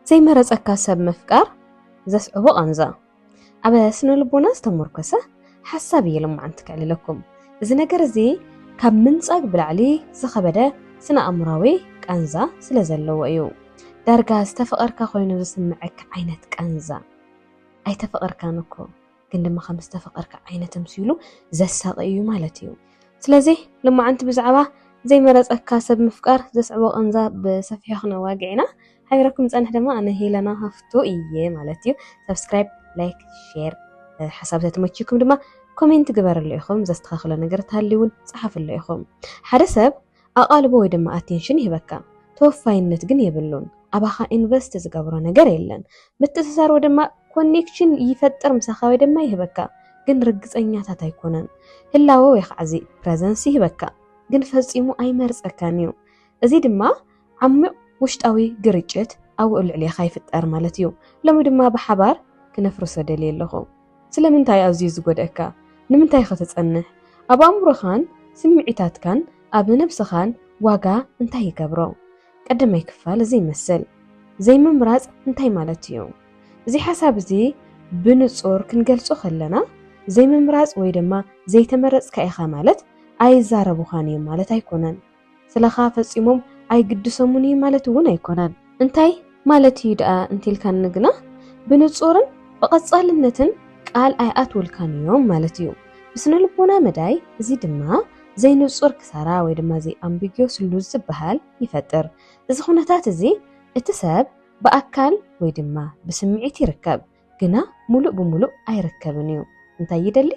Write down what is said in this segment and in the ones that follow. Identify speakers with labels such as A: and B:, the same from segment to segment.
A: زي مرزقك سب مفكار زسعبو قنزا أبا سنو لبونا استمركسة حسابي لما عنتك علي لكم إذا نقر زي كاب منصق بالعلي زخبدا سنة أمراوي قنزا سلزلو أيو دارقا استفقركا خوينو زسمعك عينت قنزا أي تفقركا نكو كندما خمس تفقركا عينت مسيلو زساق أيو مالتيو سلازي لما عنت بزعبا زي مرزقك سب مفكار زسعبو قنزا بسفيحنا واقعنا حيركم زانح دما أنا هيلنا هفتو إيه مالتيو سبسكرايب لايك شير حسابات تمشيكم دما كومنت جبر الليخم زستخاخلا نجر تهليون صحف الليخم حرسب أقالبو دما أتنشن يبكى توفاينت جن يبلون أباخا إنفست زجبرا نجر يلن بتسسر دما كونكشن يفتر مسخاوي دما يبكى جن رجز أنياتا تيكونن هلا هو يخعزي بريزنسي يبكى جن فزيمو أي مرز أكانيو أزيد ما عمق وشتاوي جريجت أو العلي خايف الأرمالتيو لما دما بحبار كنفرس دليل لهم سلمنتاي عزيز قدك نمنتاي ختتصنح أبا أمرخان سمعتات كان أب نفسخان واقع انتاي كبرو قدم يكفال زي مسل زي ممراز انتاي مالتيو زي حساب زي بنصور كنقلصو خلنا زي ممراز ويدما زي تمرز كايخا مالت أي زاربو خاني مالت أيكونن سلخا فصيموم أي قدسموني مالت ون أيكونن انتاي مالتي دقا انتي الكان نقنا بنصورن بقصالنتن قال آيات والكانيوم مالتيو بسنو لبونا مداي زي دما زي نصور كسارا ويدما زي أمبيجيوس اللوز بحال يفتر إذا خونتات زي اتساب بأكال ويدما بسمعيتي ركب قنا ملوء بملوء أي ركبنيو انتاي يدلي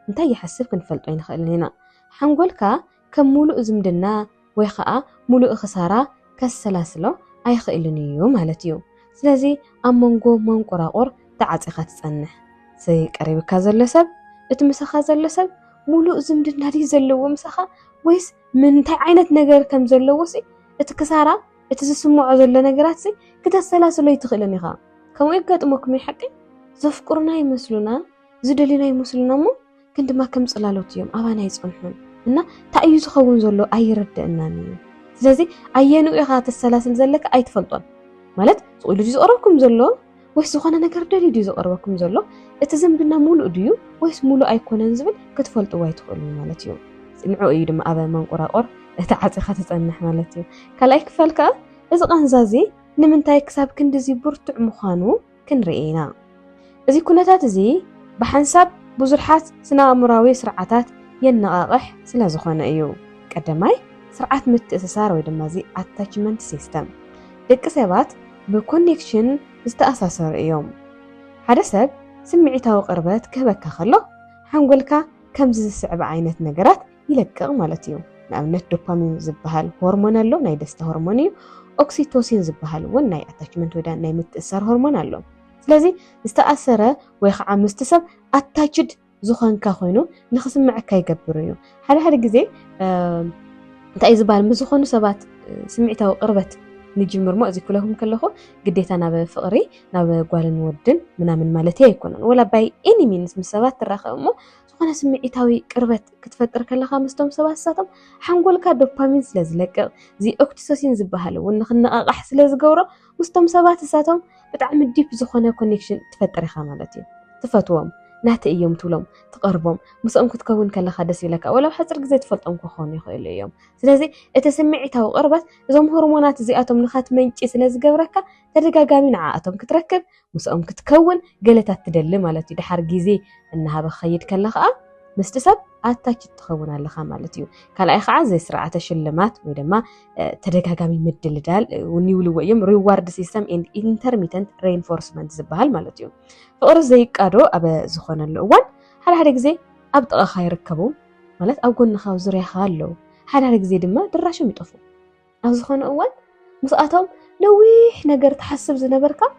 A: انتاي يحسب كنفلطوين خلينا حنقولكا كم ملوء زمدنا ويخاء ملوء خسارة كالسلاسلو أي خيلنيو مالتيو سلازي أمونغو منقراقور تعاطيخا تصنح زي قريبكا زلو سب اتمسخا زلو سب ملوء زمدنا دي زلو مسخا ويس من تاي عينت نجر كم زلو سي اتكسارا اتسسمعو زلو نجرات سي كتسلاسلو يتخيلنيخا كمو يقاطموكم حقي زفقرنا يمسلونا زدلينا يمسلونا مو كندما كم صلالوت يوم أبانا يصنحون እና ታዩ ዝኸውን ዘሎ ኣይረድእናን እዩ ስለዚ ኣየኑ ኢኻ ተሰላስል ዘለካ ኣይትፈልጦን ማለት ጽኢሉ ዝቀርበኩም ዘሎ ወይስ ዝኾነ ነገር ደሊሉ ዝቀርበኩም ዘሎ እቲ ዝምድና ሙሉእ ድዩ ወይስ ሙሉእ ኣይኮነን ዝብል ክትፈልጥዎ ኣይትኽእሉ ማለት እዩ ጽንዑ እዩ ድማ ኣበ መንቆራቆር እቲ ዓጽኻ ተጸንሕ ማለት እዩ ካልኣይ ክፈልካ እዚ ቃንዛዚ ንምንታይ ክሳብ ክንዲዚ ብርቱዕ ምዃኑ ክንርኢና እዚ ኩነታት እዚ ብሓንሳብ ብዙሓት ስነ-ኣእምሮዊ ስርዓታት ينقاقح سلا زخانة أيو قدماي سرعات متأسسار ويدمازي attachment system دك سبات بكونيكشن استأساسر أيوم هذا سب سمعتها وقربت كبكا خلو حنقولكا كم زي السعب عينة نقرات يلقى مالتيو نعم دوبامين زبهال هرمون اللو ناي دست هرمونيو أكسيتوسين زبهال وناي attachment ودا ناي متأسسر هرمون اللو سلازي استأسر ويخع مستسب attached زخان كخوينو نخسمعك يقبر يو هذا جزء انت إذا بال مزخونو سبات سمعتها وقربت نجي مرمو زي كلهم كلهم قديت أنا بفقري أنا بقول نودن من مالتي يكونن ولا باي إني من اسم سبات الرخامو زخانة سمعتها وقربت كتفتر كلها خمستهم سبات ساتم حنقول كدوبامين سلازلك زي أكتساسين زبهالو ونخنا أحس لازجورة مستهم سبات ساتم بتعمل ديب زخانة كونكشن تفتر خاملتي تفتوهم نات أيام تولم تقربهم مسأم كتكون كلا خدس لك ولو حصل جزء تفلتهم كخوني خيل اليوم سلازي اتسمعتها وقربت زوم هرمونات زياتهم نخات منجي سلاز جبرك ترجع جامين عاتهم كتركب مسأم كتكون قلتها تدل مالتي دحر جزء إنها بخيد كلا خا مستسب أتاك تخون على خاملتيو كلا أي خازي سرعة الشلمات ودما ترجع جامين مدل دال ونيولو ويم reward system and intermittent reinforcement زبهال مالتيو فقرز زي كادو أبا زخون الأول هذا جزء أبدأ خير ركبوا مالت أو قلنا خوزري خالو هذا جزء دما دراشهم يطفوا أو زخون الأول مسأتهم لويح نقدر تحسب زي نبركة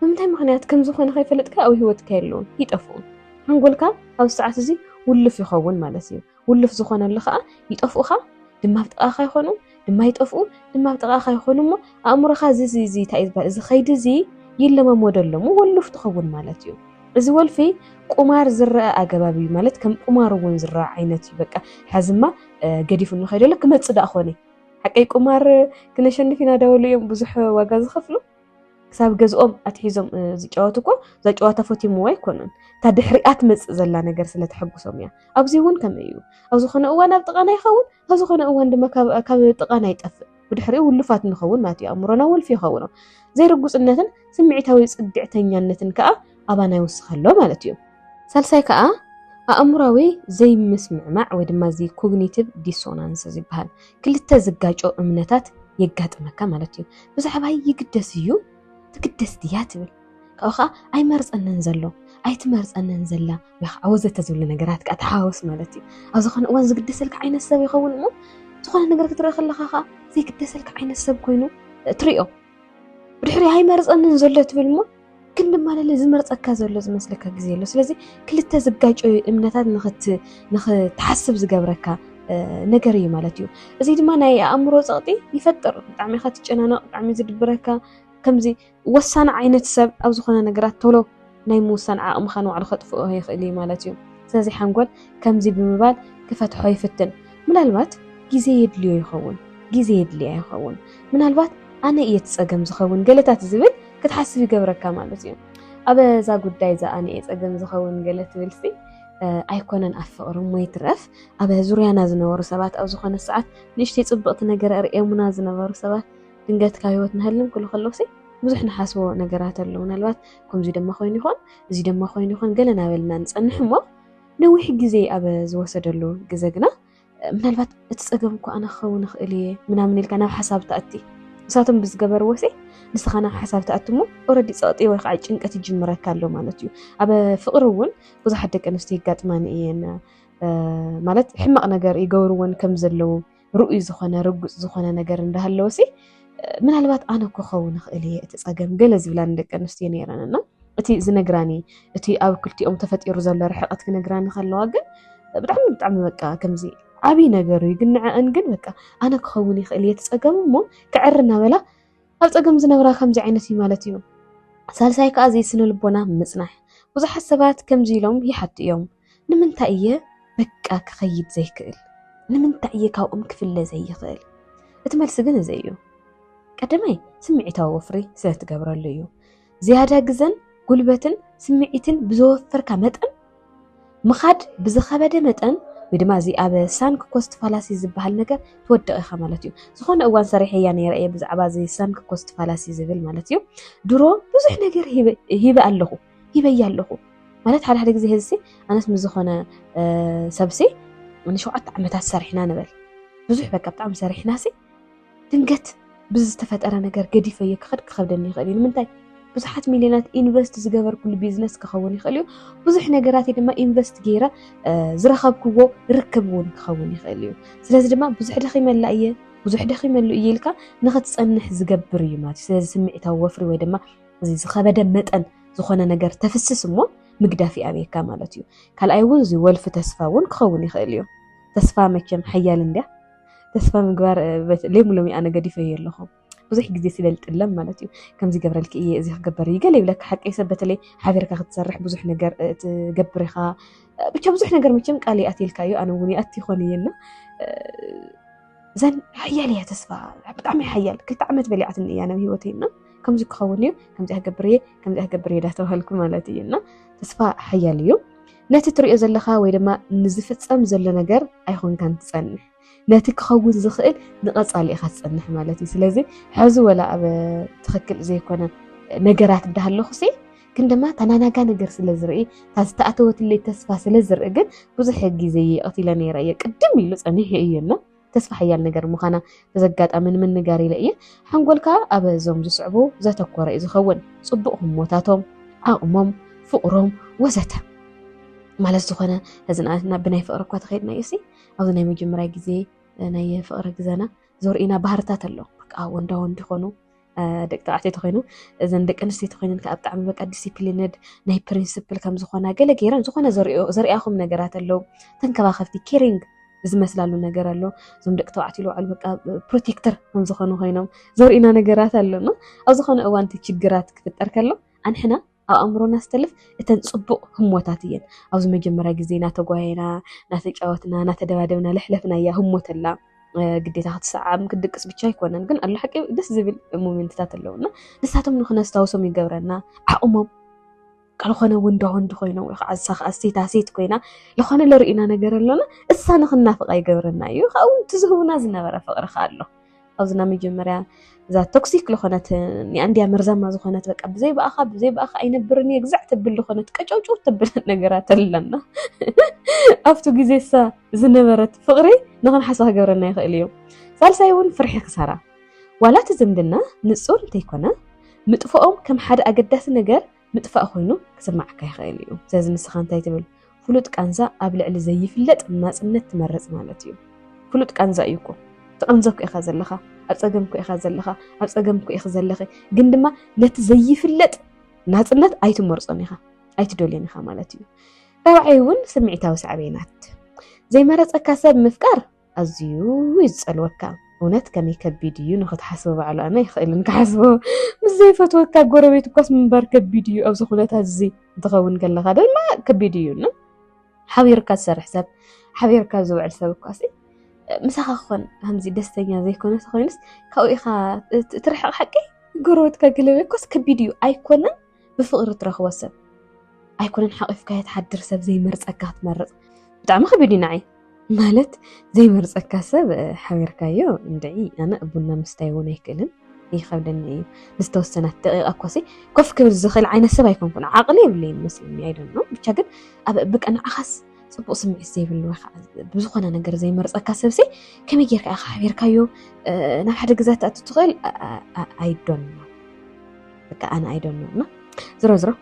A: ممتى مخنيات كم زخون خايف لتك أو هو تكيلون يطفون هنقولك أو الساعة زي ولف يخون مالتيو ولف زخون اللخاء يطفوها دما بتقى خا يخونوا دما يطفوا دما بتقى خا يخونوا ما أمر خا زي تعيد بقى إذا خيد زي يلما مودلمو ولف تخون مالتيو إذا ولفي قمار زراء أجابي مالت كم قمار ون زراء عينتي بقى حزمة قديف إنه خير لك ما تصدق أخوني حقي قمار كنا شن فينا دولي يوم بزح وجاز خفلو كساب جزءهم أتحيزهم زجاجاتكو زجاجات فوتي موي كونن تدحرقات مص زلا ነገር ስለ ተሐጉሶም ያ ኣብዚ እውን ከም እዩ ኣብዚ ኾነ እዋን ኣብ ጥቃና ይኸውን ኣብዚ ኾነ እዋን ድማ ካብ ጥቃና ይጠፍእ ብድሕሪኡ ውልፋት ንኸውን ማለት እዩ ኣምሮና ወልፊ ይኸውን ዘይርጉጽነትን ስምዒታዊ ጽግዕተኛነትን ከዓ ኣባና ይወስኸሎ ማለት እዩ ሳልሳይ ከዓ ኣእምሮዊ ዘይምስምዕማዕ ወይ ድማ እዚ ኮግኒቲቭ ዲሶናንስ ዝበሃል ክልተ ዝጋጮ እምነታት የጋጥመካ ማለት እዩ ብዛዕባ ይግደስ እዩ ትግደስ ድያ ትብል ካብኻ ኣይመርጸነን ዘሎ ኣይትመርጸነን ዘላ ወይ ዓወዘተ ዝብሉ ነገራት ከዓ ተሓዋውስ ማለት እዩ ኣብዚ ኾነ እዋን ዝግደሰልካ ዓይነት ሰብ ይኸውን እሞ ዝኾነ ነገር ክትርኢ ከለኻ ዘይግደሰልካ ዓይነት ሰብ ኮይኑ ትሪኦ ብድሕሪ ኣይመርጸነን ዘሎ ትብል እሞ ግን ድማ ዝመርጸካ ዘሎ ዝመስለካ ግዜ ኣሎ ስለዚ ክልተ ዝጋጮ እምነታት ንኽትሓስብ ዝገብረካ ነገር እዩ ማለት እዩ እዚ ድማ ናይ ኣእምሮ ጸቕጢ ይፈጥር ብጣዕሚ ኢኻ ትጨናነቕ ብጣዕሚ ዝድብረካ ከምዚ ወሳነ ዓይነት ሰብ ኣብ ዝኾነ ነገራት ቶሎ ናይ ምውሳን ዓቕምኻ ንባዕሉ ከጥፍኦ ይኽእል እዩ ማለት እዩ ስለዚ ሓንጎል ከምዚ ብምባል ክፈትሖ ይፍትን ምናልባት ግዜ የድልዮ ይኸውን ግዜ የድልያ ይኸውን ምናልባት ኣነ እየ ትጸገም ዝኸውን ገለታት ዝብል ክትሓስብ ይገብረካ ማለት እዩ ኣብ እዛ ጉዳይ እዛ ኣነ እየ ጸገም ዝኸውን ገለ ትብልሲ ኣይኮነን ኣፍቕሪ ሞይ ትረፍ ኣብ ዙርያና ዝነበሩ ሰባት ኣብ ዝኾነ ሰዓት ንእሽተይ ጽብቕቲ ነገር ኣርእየሙና ዝነበሩ ሰባት ድንገት ካብ ህይወት ንህልም ኩሉ ከለውሲ ብዙሕ ንሓስቦ ነገራት ኣለዉ ምናልባት ከምዚ ድማ ኮይኑ ይኾን እዚ ድማ ኮይኑ ይኾን ገለ ናበልና ንጸንሕ እሞ ነዊሕ ግዜ ኣብ ዝወሰደሉ ግዜ ግና ምናልባት እቲ ጸገም እኮ ኣነ ክኸውን ይኽእል እየ ምናምን ኢልካ ናብ ሓሳብ ተኣቲ ንሳቶም ብዝገበርዎሲ ንስኻ ናብ ሓሳብ ተኣቲ እሞ ኦልሬዲ ጸቕጢ ወይ ከዓ ጭንቀት ይጅምረካ ኣሎ ማለት እዩ ኣብ ፍቕሪ እውን ብዙሓት ደቂ ኣንስትዮ ይጋጥማኒ እየን ማለት ሕማቕ ነገር ይገብርዎን ከም ዘለዉ ርኡይ ዝኾነ ርጉፅ ዝኾነ ነገር እንዳሃለወሲ ምናልባት ኣነ እኮ ክኸውን ይኽእል እየ እቲ ጸገም ገለ ዝብላን ደቂ ኣንስትዮ ነይረንና እቲ ዝነግራኒ እቲ ኣብ ክልቲኦም ተፈጢሩ ዘሎ ርሕቐት ክነግራኒ ከለዋ ግን ብጣዕሚ በቃ ከምዚ ዓብይ ነገር እዩ ግን ንዕአን ግን በቃ ኣነ ክኸውን ይኽእል እየ ትጸገሙ እሞ ክዕር እናበላ ኣብ ጸገም ዝነብራ ከምዚ ዓይነት እዩ ማለት እዩ ሳልሳይ ከዓ ስነ ልቦና ምጽናሕ ብዙሓት ሰባት ከምዚ ኢሎም ይሓቱ እዮም ንምንታይ እየ በቃ ክኸይድ ዘይክእል ንምንታይ እየ ካብኦም ክፍለ ዘይኽእል እቲ መልሲ ግን እዚ እዩ ቀዳማይ ስምዒታዊ ወፍሪ ስለትገብረሉ እዩ ዝያዳ ግዘን ጉልበትን ስምዒትን ብዝወፈርካ መጠን ምኻድ ብዝኸበደ መጠን ወይ ድማ እዚ ኣብ ሳንክ ኮስት ፋላሲ ዝበሃል ነገር ትወድቕ ኢኻ ማለት እዩ ዝኾነ እዋን ሰሪሐ እያ ነይረ እየ ብዛዕባ እዚ ሳንክ ኮስት ፋላሲ ዝብል ማለት እዩ ድሮ ብዙሕ ነገር ሂበ ኣለኹ ማለት ሓደ ግዜ ህዝሲ ኣነስ ምዝኾነ ሰብሲ ንሸውዓተ ዓመታት ሰሪሕና ንበል ብዙሕ በቃ ብጣዕሚ ሰሪሕናሲ ድንገት ብዝተፈጠረ ነገር ገዲፈየ ክኸብደኒ ይኽእል እዩ ንምንታይ ብዙሓት ሚልዮናት ኢንቨስት ዝገበር ኩሉ ቢዝነስ ክኸውን ይኽእል እዩ ብዙሕ ነገራት ድማ ኢንቨስት ገይረ ዝረኸብክዎ ርክብ እውን ክኸውን ይኽእል እዩ ስለዚ ድማ ብዙሕ ደኺመሉ እየ ኢልካ ንኽትጸንሕ ዝገብር እዩ ማለት እዩ ስለዚ ስምዒታዊ ወፍሪ ወይ ድማ እዚ ዝኸበደ መጠን ዝኾነ ነገር ተፍስስ እሞ ምግዳፍ ኣብየካ ማለት እዩ ካልኣይ እውን እዚ ወልፊ ተስፋ እውን ክኸውን ይኽእል እዩ ተስፋ መቸም ሓያል እንድያ ተስፋ ምግባር ሎሚ ኣነ ገዲፈየ ኣለኹ ብዙሕ ግዜ ስለልጥለም ማለት እዩ ከምዚ ገብረልክ እየ እዚ ክገበር ይገለ ይብለካ ሓቂ ሰብ በተለይ ሓቢርካ ክትሰርሕ ብዙሕ ነገር ትገብር ኢኻ ብቻ ብዙሕ ነገር መቸም ቃል ይኣትልካ እዩ ኣነ እውን ይኣቲ ይኾን እየና ዘን ሓያል እያ ተስፋ ብጣዕሚ ሓያል ክልተ ዓመት በሊዓትን እያ ናብ ሂወተይና ከምዚ ክኸውን እዩ ከምዚ ክገብር እየ ዳተባሃልኩ ማለት እዩና ተስፋ ሓያል እዩ ነቲ ትሪኦ ዘለኻ ወይ ድማ ንዝፍጸም ዘሎ ነገር ኣይኾንካን ትጸንሕ ነቲ ክኸውን ዝኽእል ንቐጻሊ ኢኻ ትጸንሕ ማለት እዩ ስለዚ ሕዚ ወላ ኣብ ትኽክል ዘይኮነ ነገራት እንዳሃለኹሲ ግን ድማ ተናናጋ ነገር ስለ ዝርኢ ዝተኣተወትለይ ተስፋ ስለ ዝርኢ ግን ብዙሕ ግዜ ይቕትለ ነይረ እየ ቅድም ኢሉ ጸኒሐ እየና ተስፋ ሓያል ነገር ምዃና ብዘጋጣሚ ንምንጋር ኢለ እየ ሓንጎልካ ኣብ እዞም ዝስዕቡ ዘተኮረ እዩ ዝኸውን ጽቡቕ ህሞታቶም ዓቕሞም ፍቕሮም ወዘተ ማለት ዝኾነ ህዝናትና ብናይ ፍቕሪ እኳ ተኸይድና እዩሲ ኣብዚ ናይ መጀመርያ ግዜ ናይ ፍቕሪ ግዜና ዘርኢና ባህርታት ኣሎ በቃ ወንዳ ወንዲ ኾኑ ደቂ ተባዕትዮ ተኾይኑ እዘን ደቂ ኣንስትዮ ተኾይነን ከዓ ብጣዕሚ በቃ ዲሲፕሊንድ ናይ ፕሪንሲፕል ከም ዝኾና ገለ ገይረን ዝኾነ ዘርኢኹም ነገራት ኣለዉ ተንከባኸብቲ ኬሪንግ ዝመስላሉ ነገር ኣሎ እዞም ደቂ ተባዕትዮ ይልዓሉ በቃ ፕሮቴክተር ከም ዝኾኑ ኮይኖም ዘርኢና ነገራት ኣለና ኣብ ዝኾነ እዋን እቲ ችግራት ክፍጠር ከሎ ኣንሕና ኣብ ኣእምሮና ዝተልፍ እተን ጽቡቕ ህሞታት እየን ኣብዚ መጀመርያ ግዜ ናተጓየና ናተጫወትና ናተደባደብና ለሕለፍና እያ ህሞተላ ግዴታ ክትሰዓም ክድቅስ ብቻ ይኮነን ግን አለ حق ደስ ዝብል ሞመንትታት ኣለውና ንሳቶም ንኽነስታውሶም ይገብረና ዓቕሞም ካልኾነ ወንድ ኮይኖም ወይ ከዓ ኣሴታ ሴት ኮይና ለኾነ ለርኢና ነገር ኣለና እሳ ንኽናፍቃ ይገብረና እዩ ካብኡ ትዝህቡና ዝነበረ ፍቅሪ ኣሎ ኣብዝና መጀመርያ እዛ ቶክሲክ ለኾነት ንኣንድያ መርዛማ ዝኾነት በቃ ብዘይ በኣኻ ኣይነብርን ግዛዕ ተብል ለኾነት ቀጨውጭው ተብል ነገራት ኣለና ኣብቱ ግዜሳ ዝነበረት ፍቅሪ ንኽንሓሳ ክገብረና ይኽእል እዩ ሳልሳይ እውን ፍርሒ ክሳራ ዋላ ትዝምድና ንጹር እንተይኮነ ምጥፍኦም ከም ሓደ ኣገዳሲ ነገር ምጥፋእ ኮይኑ ክስማዓካ ይኽእል እዩ ስለዚ ንስኻ እንታይ ትብል ፍሉጥ ቃንዛ ኣብ ልዕሊ ዘይፍለጥ ናጽነት ትመርጽ ማለት እዩ ፍሉጥ ቃንዛ እዩ እኮ ተቐንዘብኩ ኢኻ ዘለኻ ኣብ ፀገምኩ ኢኻ ዘለኻ ኣብ ፀገምኩ ኢኽ ዘለኺ ግን ድማ ነቲ ዘይፍለጥ ናጽነት ኣይትመርጾን ኢኻ ኣይትደልዮን ኢኻ ማለት እዩ ራብዓይ እውን ስምዒታዊ ሳዕቤናት ዘይመረፀካ ሰብ ምፍቃር ኣዝዩ ይጸልወካ እውነት ከመይ ከቢድ እዩ ንኽትሓስቦ ባዕሉ ኣነ ይኽእልን ክሓስቦ ምስ ዘይፈትወካ ጎረቤት እኳስ ምንባር ከቢድ እዩ ኣብዚ ኩነታት እዚ እንትኸውን ከለኻ ድማ ከቢድ እዩና ሓቢርካ ዝሰርሕ ሰብ ሓቢርካ ዝውዕል ሰብ እኳሲ ምሳኻ ክኾን ከምዚ ደስተኛ ዘይኮነ ኮይንስ ካብኡ ኢኻ ትርሕቕ ሓቂ ጎረቤትካ ገለበ እኳስ ከቢድ እዩ ኣይኮነን ብፍቕሪ ትረኽቦ ሰብ ኣይኮነን ሓቂፍካ የተሓድር ሰብ ዘይመርፀካ ትመርፅ ብጣዕሚ ከቢድ እዩ ንዓይ ማለት ዘይመርፀካ ሰብ ሓቢርካዮ እንድዒ ኣነ ቡና ምስታይ እውን ኣይክእልን ይኸብደኒ እዩ ንዝተወሰናት ደቂቓ እኳሲ ኮፍ ክብል ዝኽእል ዓይነት ሰብ ኣይኮንኩን ዓቕሊ የብለይ ይመስለኒ ኣይደኖ ብቻ ግን ኣብ በቃ ንዓኻስ ጽቡቕ ስምዒት ዘይብሉ ወይ ከዓ ብዝኾነ ነገር ዘይመርፀካ ሰብሲ ከመይ ጌርካ ኢኻ ሓቢርካዮ ናብ ሓደ ግዜ ተኣቱ ትኽእል ኣይዶኖ በቃ ኣነ ኣይዶኖና ዝሮ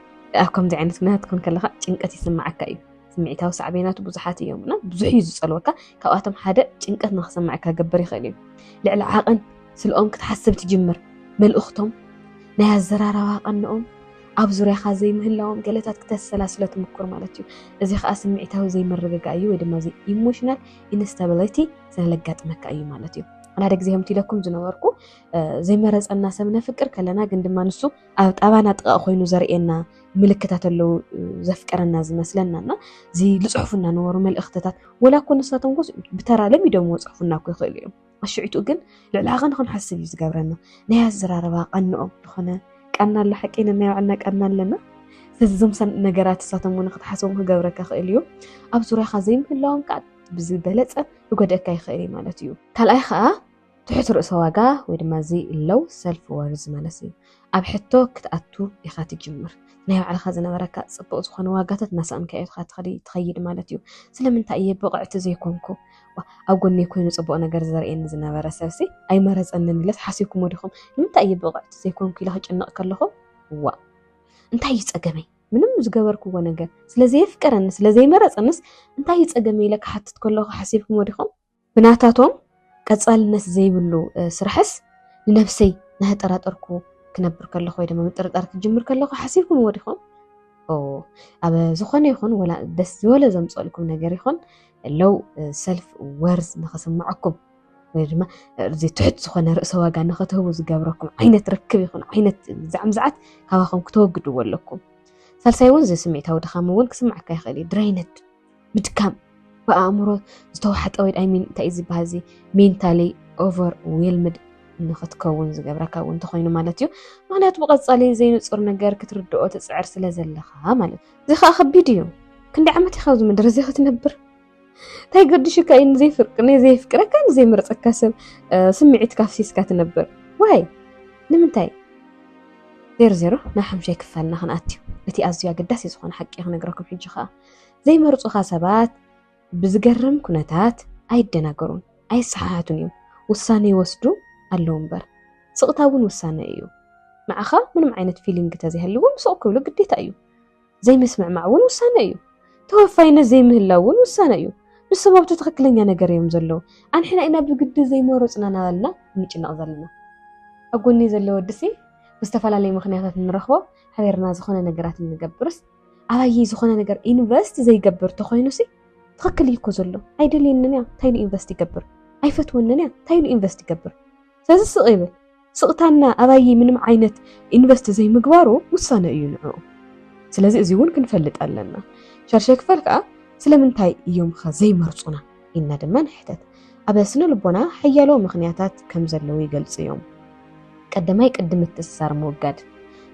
A: ኣብ ከምዚ ዓይነት ኩነታት ክን ከለኻ ጭንቀት ይስማዓካ እዩ ስምዒታዊ ሳዕቤናቱ ብዙሓት እዮምና ብዙሕ እዩ ዝጸልወካ ካብኣቶም ሓደ ጭንቀት ንኽስማዓካ ገበር ይኽእል እዩ ልዕሊ ዓቐን ስልኦም ክትሓስብ ትጅምር መልእኽቶም ናይ ኣዘራረባ ቀንኦም ኣብ ዙርያኻ ዘይምህላዎም ገለታት ክተሰላስለ ትምኩር ማለት እዩ እዚ ከዓ ስምዒታዊ ዘይምርግጋእ እዩ ወይ ድማ ኢሞሽናል ኢንስታቢሊቲ ስለለጋጥመካ እዩ ማለት እዩ ሓደ ግዜ ከምቲ ኢለኩም ዝነበርኩ ዘይመረፀና ሰብ ነፍቅር ከለና ግን ድማ ንሱ ኣብ ጣባና ጥቃ ኮይኑ ዘርእየና ምልክታት ኣለው ዘፍቀረና ዝመስለናና እዚ ልፅሑፍና ነበሩ መልእኽትታት ወላ ኮ ንሳቶም ጎስ ብተራ ለሚዶም ወፅሑፍና ኮ ይኽእል እዮም ኣሽዒቱ ግን ልዕሊ ዓቐን ክንሓስብ እዩ ዝገብረና ናይ ኣዘራረባ ቀንኦም ዝኾነ ቀና ኣሎ ሓቂና ናይ ባዕልና ቀና ኣለና ስለዚዞም ነገራት ንሳቶም እውን ክትሓስቦም ክገብረካ ይኽእል እዩ ኣብ ዙርያኻ ዘይምህላዎም ከዓ ብዝበለፀ ይጎድአካ ይኽእል እዩ ማለት እዩ ካልኣይ ከዓ ትሕት ርእሰ ዋጋ ወይ ድማ እዚ ሎው ሰልፍ ወርዝ ማለት እዩ ኣብ ሕቶ ክትኣቱ ኢኻ ትጅምር ናይ ባዕልኻ ዝነበረካ ጽቡቕ ዝኾነ ዋጋታት እናሰኣንካ ኢኻ ትኸይድ ማለት እዩ ስለምንታይ እየ ብቕዕቲ ዘይኮንኩ ኣብ ጎነይ ኮይኑ ጽቡቕ ነገር ዘርእየኒ ዝነበረ ሰብሲ ኣይመረፀንን ኢለስ ሓሲብኩሞ ዲኹም ንምንታይ እየ ብቕዕቲ ዘይኮንኩ ኢለ ክጭነቕ ከለኹ ዋ እንታይ እዩ ፀገመይ ምንም ዝገበርክዎ ነገር ስለዘይፍቀረኒ ስለዘይመረፀንስ እንታይ እዩ ፀገመይ ኢለ ክሓትት ከለኹ ሓሲብኩሞ ዲኹም ብናታቶም ቀጻልነት ዘይብሉ ስራሕስ ንነፍሰይ ናህጠራጠርኩ ክነብር ከለኹ ወይ ድማ ምጥርጣር ክጅምር ከለኹ ሓሲብኩሞ ዲኹም ኣብ ዝኾነ ይኹን ወላ ደስ ዝበለ ዘምፀልኩም ነገር ይኹን ሎው ሰልፍ ወርዝ ንኽስምዐኩም ወይ ድማ እዚ ትሕት ዝኾነ ርእሰ ዋጋ ንኽትህቡ ዝገብረኩም ዓይነት ርክብ ይኹን ዓይነት ዛዕምዝዓት ካባኹም ክትወግድዎ ኣለኩም ሳልሳይ እውን እዚ ስምዒታዊ ድኻም እውን ክስማዓካ ይኽእል እዩ ድራይነት ምድካም ብኣእምሮ ዝተዋሕጠ ወይ ዳይሚን እንታይ እዩ ዝበሃል እዚ ሜንታሊ ኦቨር ዌልምድ ንኽትከውን ዝገብረካ እውን እንተኾይኑ ማለት እዩ ምክንያቱ ብቐፃሊ ዘይንፁር ነገር ክትርድኦ ትፅዕር ስለ ዘለኻ ማለት እዚ ከዓ ከቢድ እዩ ክንደይ ዓመት ኢኻ ኣብዚ ምድሪ እዚ ክትነብር እንታይ ገድሽካ እዩ ንዘይፍቅረካ ንዘይመርፀካ ሰብ ስምዒትካ ፍሲስካ ትነብር ዋይ ንምንታይ 00 ናብ 5 ክፋልና ክንኣትዩ እቲ ኣዝዩ ኣገዳሲ ዝኾነ ሓቂ ክነግረኩም ሕጂ ከዓ ዘይመርፁኻ ሰባት ብዝገርም ኩነታት ኣይደናገሩን ኣይሰሓሓቱን እዮም ውሳነ ይወስዱ ኣለው እምበር ስቕታ እውን ውሳነ እዩ ንዓኻ ምንም ዓይነት ፊሊንግ ተዘይህልዎም ስቕ ክብሉ ግዴታ እዩ ዘይምስምዕማዕ እውን ውሳነ እዩ ተወፋይነት ዘይምህላው እውን ውሳነ እዩ ንሰባብቱ ትኽክለኛ ነገር እዮም ዘለዉ ኣንሕና ኢና ብግዲ ዘይመረፅና ናበልና ንጭነቕ ዘለና ኣብ ጎኒ ዘለዎ ወዲሲ ብዝተፈላለዩ ምክንያታት ንረኽቦ ሓቢርና ዝኾነ ነገራት ንገብርስ ኣባይ ዝኾነ ነገር ኢንቨስት ዘይገብር ተኾይኑሲ ትኽክል እኮ ዘሎ ኣይደልየንን እያ እንታይ ኢንቨስት ይገብር ኣይፈትወንን እያ እንታይ ኢንቨስት ይገብር ስለዚ ስቕ ይብል ስቕታና ኣባይ ምንም ዓይነት ኢንቨስት ዘይምግባሩ ውሳነ እዩ ንዕኡ ስለዚ እዚ እውን ክንፈልጥ ኣለና ሸርሸ ክፈል ከዓ ስለምንታይ እዮም ዘይመርፁና ኢና ድማ ንሕተት أبا سنو لبونا حيالو مخنياتات كم زلو يقلص يوم قدماي قدم التسسار موقاد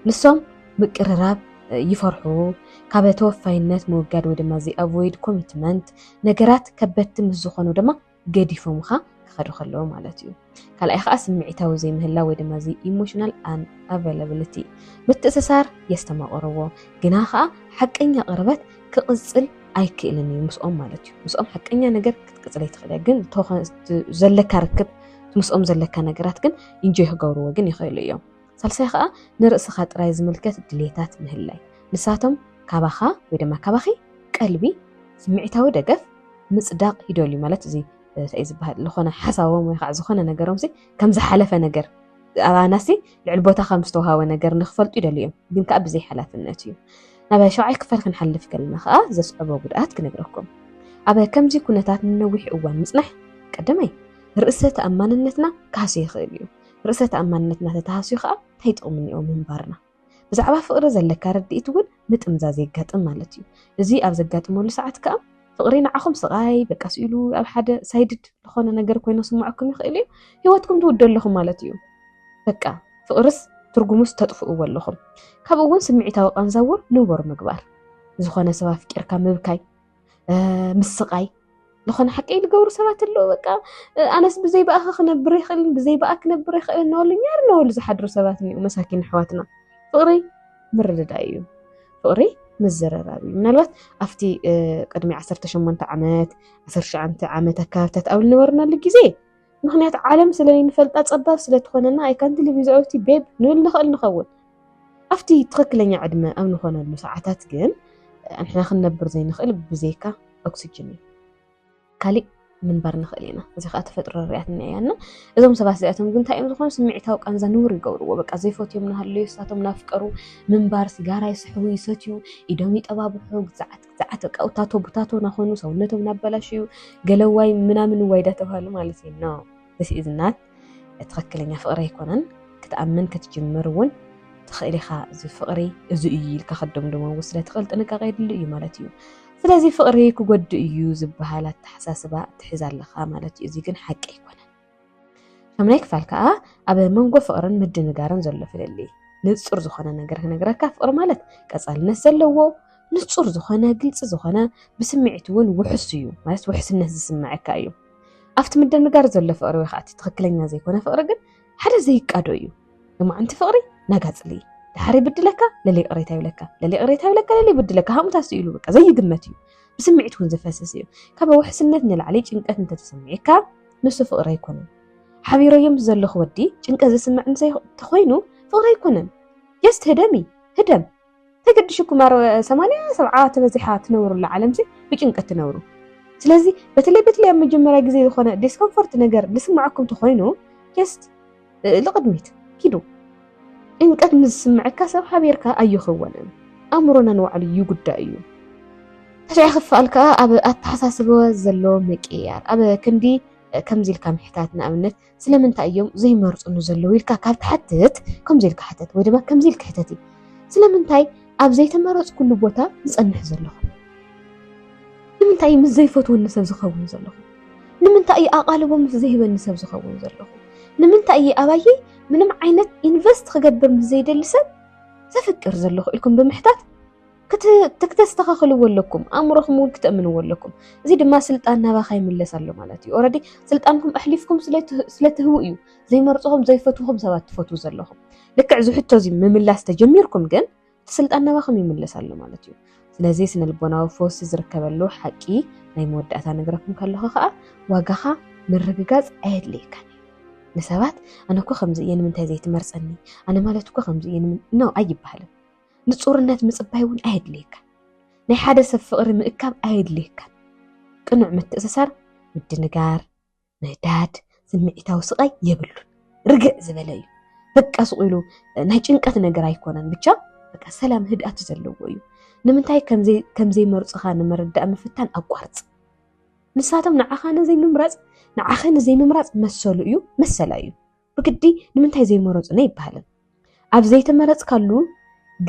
A: نسوم مقرراب يفرحو كابا توفاينات موقاد ودما زي avoid commitment نقرات كبت مزخونو دما قديفو مخا كخدو خلو مالتيو كالا إخا سمعيتاو زي مهلا ودما زي emotional unavailability بالتسسار يستمع قربو قناخا حق إنيا قربت كقصل أي كإلني مسؤوم مالتيو مسؤوم حق إنيا نقر كتقصلي تخليقن توخان زلكا ركب مسؤوم زلكا نقرات كن ينجيه قورو وقن يخيلو يوم سالسي خا نرأس خاطراي زملكت دليتات مهلاي نساتهم كاباخا ويدما كاباخي قلبي سمعيتاو دقف مصداق يدولي مالت زي تايز بهاد لخونه حساوم ወይ ከዓ ዝኾነ ነገሮም ሲ ከም ዝሓለፈ ነገር ኣባናሲ ልዕል ቦታ ከም ዝተውሃበ ነገር ንኽፈልጡ ይደልዮም ግን ከዓ ብዘይ ሓላፍነት እዩ ናብ ሻውዓይ ክፈል ክንሓልፍ ከለና ከዓ ዘስዕቦ ጉድኣት ክነግረኩም ኣብ ከምዚ ኩነታት ንነዊሕ እዋን ምጽናሕ ቀዳማይ ርእሰ ተኣማንነትና ካህሲ ይኽእል እዩ ርእሰ ተኣማንነትና ተታሃስዩ ከዓ እንታይ ጥቕሚ እኒኦ ምንባርና ብዛዕባ ፍቕሪ ዘለካ ርድኢት እውን ምጥምዛዝ የጋጥም ማለት እዩ እዚ ኣብ ዘጋጥመሉ ሰዓት ከዓ ፍቅሪ ንዓኹም ስቃይ በቃ ሲሉ ኣብ ሓደ ሳይድድ ዝኾነ ነገር ኮይኑ ስምዓኩም ይኽእል እዩ ህይወትኩም ትውደለኹም ማለት እዩ በቃ ፍቅርስ ትርጉሙስ ተጥፍእዎ ኣለኹም ካብኡ እውን ስምዒታዊ ቃንዛውር ንውር ምግባር ዝኾነ ሰብ ኣፍቂርካ ምብካይ ምስቃይ ዝኾነ ሓቀይ ልገብሩ ሰባት ኣለዉ በቃ ኣነስ ብዘይ በኣኸ ክነብር ይኽእል ብዘይ በኣ ክነብር ይኽእል እናበሉኛ እናበሉ ዝሓድሩ ሰባት እኒኡ መሳኪን ኣሕዋትና ፍቅሪ ምርድዳእ እዩ ፍቅሪ مزررابي من الوقت أفتي قدمي 18 عامات 19 عامات كارتات أو نورنا لجزء مخنيات عالم سلين فلتات صباب سلت خوننا أي كان تلفزيونتي بيب نقول نخول أفتي تركلني عدمة أو نخونا المساعدات جن إحنا خلنا برزين نخل بزيكا أكسجين كالي من برنا خلينا إذا خاطر فترة رياتنا يعني إذا مسافات زياتهم قلت هاي مزخون سمعتها وكان زنور يقولوا وبقى زي فوتي من هالليساتهم نافكروا من بار سيجارة يسحبوا يساتيو يدومي تبابو حوق زعت أو تاتو ناخونو سونتهم نبلاشيو قالوا واي من وايدات وهالو مالتي no this is not تخكلني فقري يكونن كتأمن كتجمرون تخيلي خا زي فقري زئيل كخدم دمو وصلت خلت أنا كغير اللي مالتيو ስለዚህ ፍቅሪ ክጎድ እዩ ዝበሃላት ተሓሳስባ ትሕዛ ኣለኻ ማለት እዩ እዚ ግን ሓቂ ኣይኮነን ከምናይ ክፋል ከዓ ኣብ መንጎ ፍቅርን ምድንጋርን ዘሎ ፍለሊ ንጹር ዝኾነ ነገር ክነግረካ ፍቅሪ ማለት ቀጻልነት ዘለዎ ንጹር ዝኾነ ግልጽ ዝኾነ ብስምዒት እውን ውሕስ እዩ ማለት ውሕስነት ዝስምዓካ እዩ ኣብቲ ምድንጋር ዘሎ ፍቅሪ ወይ ከዓ ትክክለኛ ዘይኮነ ፍቅሪ ግን ሓደ ዘይቃዶ እዩ እማንቲ ፍቅሪ ናጋጽሊ دحري بدلك للي قريتها ولك للي بدلك هم تاسيلو بقى زي قمتي بسمعي تكون زفاسسيو كابا وحسنتنا العلي جنقات انت تسمعيك نص فقرا يكونن حبيرو يمزل خودي جنقا زسمع انت تخوينو فقرا يكونن يست هدم تقدشكم مار 8 تبزيحات تنوروا العالم زي بجنقات تنوروا ስለዚህ በተለይ መጀመሪያ ጊዜ የሆነ ዲስኮምፎርት ነገር ልስማዓኩም ተخوينو يست لقدميت كيدو إنك نسمعك سب حبيرك أيخونن أمرنا نوعل يقدأيو تشعي خفالك أب أتحساسب زلو مكيار أب كندي كمزيل كام حتاتنا أمنت سلمن تأيوم زي مرز إنه زلو يلك كابت حتت كمزيل كحتت ويدما كمزيل كحتتي سلمن تاي أب زي تمرز كل بوتا نسأنح زلو لمن تاي مزيفوت والنسب زخون زلو لمن تاي أقالبو مزيهب النسب زخون زلو لمن تاي أبايي منم عينت إنفست خجبر مزيد اللسان تفكر زلخ لكم بمحتات تكتستخخلوا لكم أمركم وتأمنوا لكم زيد ما سلطان باخاي من لسالو مالتي أوريدي سلطانكم أحلفكم سلتهوئيو زي مرصهم زي فتوهم سبات فتو زلخم لك عزو حتى زي مملاس تجميركم جن سلطان باخم من لسالو مالتي ስለዚህ ስነ ልቦናዊ ፎስ ዝርከበሉ ሓቂ ናይ መወዳእታ ነገራኩም ካለኹ ከዓ ዋጋኻ ምርግጋጽ ኣየድልይካን نسبات أنا كو خمزة يعني من تازيت مرسني أنا مالت كو خمزة يعني من نو أي بحاله نتصور الناس مصبايون أهد ليك ني حادث فقر مكاب أهد ليك كنوع متأسسر مدنقار نهداد سمعيتاو سقاي يبلون رجع زبلايو بقى سقيلو ناي ጭንቀት ነገር አይኮነን ብቻ በቃ ሰላም ህድአት ዘለውዩ ንምንታይ ከምዘይ መርጽኻ ንመረዳእ መፍታን ኣቋርጽ ንሳቶም ንዓኻነ ዘይምምራጽ ንዓኻነ ዘይምምራጽ መሰሉ እዩ መሰላ እዩ በግዲ ንምንታይ ዘይመረጽነ ይባሃልን ኣብ ዘይተመረጽካሉ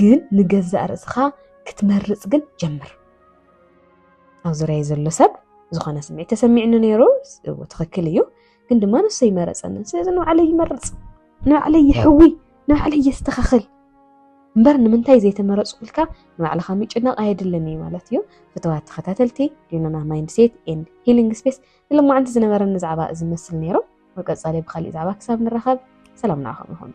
A: ግን ንገዛእ ርእስኻ ክትመርጽ ግን ጀምር ኣብ ዙርያ ዘሎ ሰብ ዝኾነ ስምዒት ተሰሚዕኒ ነይሩ ትኽክል እዩ ግን ድማ ንሱ ይመረፀንን ስለዚ ንባዕለይ ይመርፅ ንባዕለይ ይሕዊ ንባዕለይ የስተኻኽል እምበር ንምንታይ ዘይተመረፁ ኢልካ ንባዕልኻ ምጭናቕ ኣየድልን እዩ ማለት እዩ ፍትዋት ተኸታተልቲ ዲናና ማይንድሴት ኤንድ ሂሊንግ ስፔስ ንሎማዓንቲ ዝነበረኒ ዛዕባ እዚ መስል ነይሩ ወቀፃሊ ብኻሊእ ዛዕባ ክሳብ ንራኸብ ሰላም ንዓኹም ይኹን